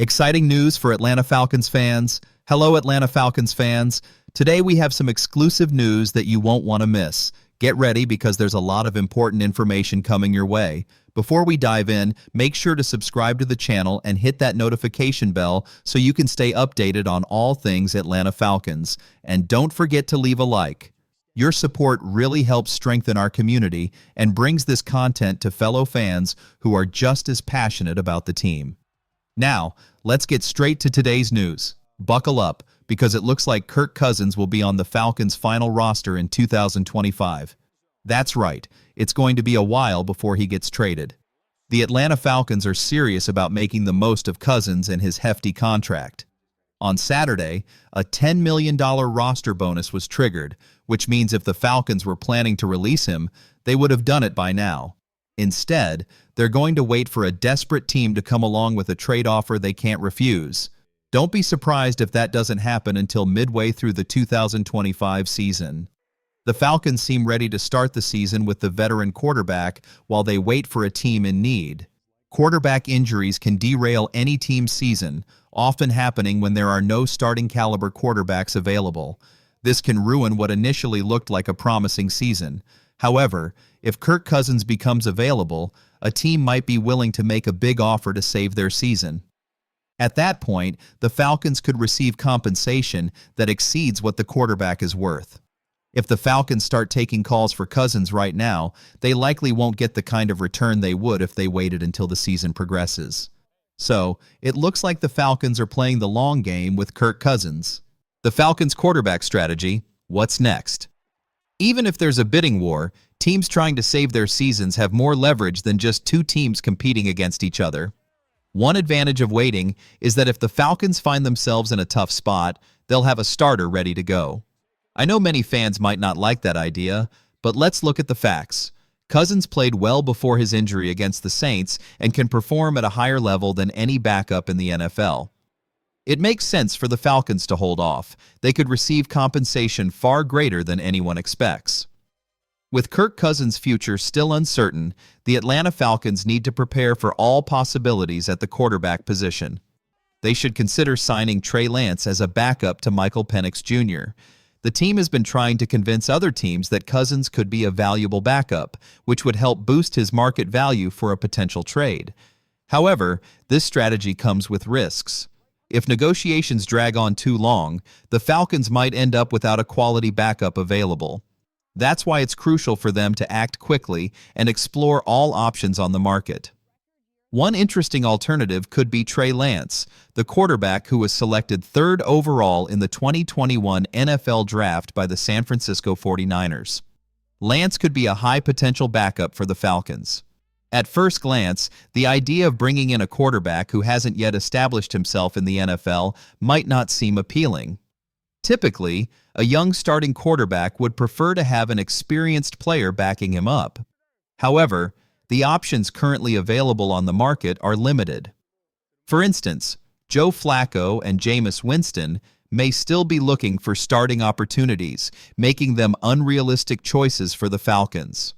Exciting news for Atlanta Falcons fans. Hello, Atlanta Falcons fans. Today we have some exclusive news that you won't want to miss. Get ready because there's a lot of important information coming your way. Before we dive in, make sure to subscribe to the channel and hit that notification bell so you can stay updated on all things Atlanta Falcons. And don't forget to leave a like. Your support really helps strengthen our community and brings this content to fellow fans who are just as passionate about the team. Now, let's get straight to today's news. Buckle up, because it looks like Kirk Cousins will be on the Falcons' final roster in 2025. That's right, it's going to be a while before he gets traded. The Atlanta Falcons are serious about making the most of Cousins and his hefty contract. On Saturday, a $10 million roster bonus was triggered, which means if the Falcons were planning to release him, they would have done it by now. Instead, they're going to wait for a desperate team to come along with a trade offer they can't refuse. Don't be surprised if that doesn't happen until midway through the 2025 season. The Falcons seem ready to start the season with the veteran quarterback while they wait for a team in need. Quarterback injuries can derail any team's season, often happening when there are no starting caliber quarterbacks available. This can ruin what initially looked like a promising season. However, if Kirk Cousins becomes available, a team might be willing to make a big offer to save their season. At that point, the Falcons could receive compensation that exceeds what the quarterback is worth. If the Falcons start taking calls for Cousins right now, they likely won't get the kind of return they would if they waited until the season progresses. So, it looks like the Falcons are playing the long game with Kirk Cousins. The Falcons' quarterback strategy: what's next? Even if there's a bidding war, teams trying to save their seasons have more leverage than just two teams competing against each other. One advantage of waiting is that if the Falcons find themselves in a tough spot, they'll have a starter ready to go. I know many fans might not like that idea, but let's look at the facts. Cousins played well before his injury against the Saints and can perform at a higher level than any backup in the NFL. It makes sense for the Falcons to hold off. They could receive compensation far greater than anyone expects. With Kirk Cousins' future still uncertain, the Atlanta Falcons need to prepare for all possibilities at the quarterback position. They should consider signing Trey Lance as a backup to Michael Penix Jr. The team has been trying to convince other teams that Cousins could be a valuable backup, which would help boost his market value for a potential trade. However, this strategy comes with risks. If negotiations drag on too long, the Falcons might end up without a quality backup available. That's why it's crucial for them to act quickly and explore all options on the market. One interesting alternative could be Trey Lance, the quarterback who was selected third overall in the 2021 NFL Draft by the San Francisco 49ers. Lance could be a high-potential backup for the Falcons. At first glance, the idea of bringing in a quarterback who hasn't yet established himself in the NFL might not seem appealing. Typically, a young starting quarterback would prefer to have an experienced player backing him up. However, the options currently available on the market are limited. For instance, Joe Flacco and Jameis Winston may still be looking for starting opportunities, making them unrealistic choices for the Falcons.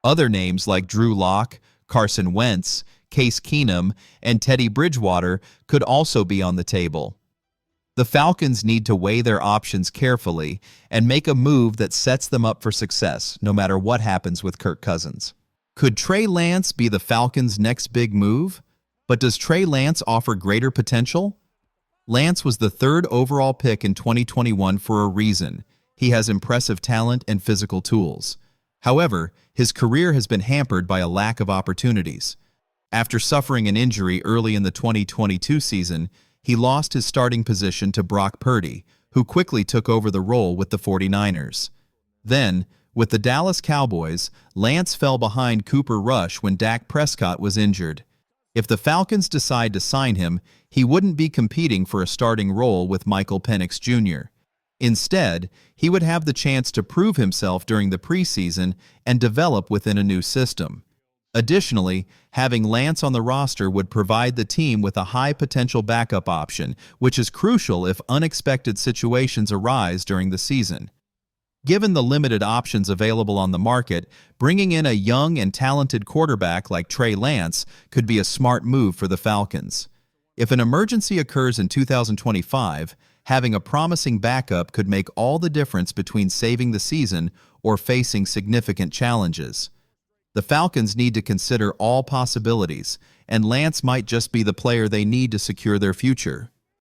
Other names like Drew Lock, Carson Wentz, Case Keenum, and Teddy Bridgewater could also be on the table. The Falcons need to weigh their options carefully and make a move that sets them up for success, no matter what happens with Kirk Cousins. Could Trey Lance be the Falcons' next big move? But does Trey Lance offer greater potential? Lance was the third overall pick in 2021 for a reason. He has impressive talent and physical tools. However, his career has been hampered by a lack of opportunities. After suffering an injury early in the 2022 season, he lost his starting position to Brock Purdy, who quickly took over the role with the 49ers. Then, with the Dallas Cowboys, Lance fell behind Cooper Rush when Dak Prescott was injured. If the Falcons decide to sign him, he wouldn't be competing for a starting role with Michael Penix Jr. Instead, he would have the chance to prove himself during the preseason and develop within a new system. Additionally, having Lance on the roster would provide the team with a high-potential backup option, which is crucial if unexpected situations arise during the season. Given the limited options available on the market, bringing in a young and talented quarterback like Trey Lance could be a smart move for the Falcons. If an emergency occurs in 2025, having a promising backup could make all the difference between saving the season or facing significant challenges. The Falcons need to consider all possibilities, and Lance might just be the player they need to secure their future.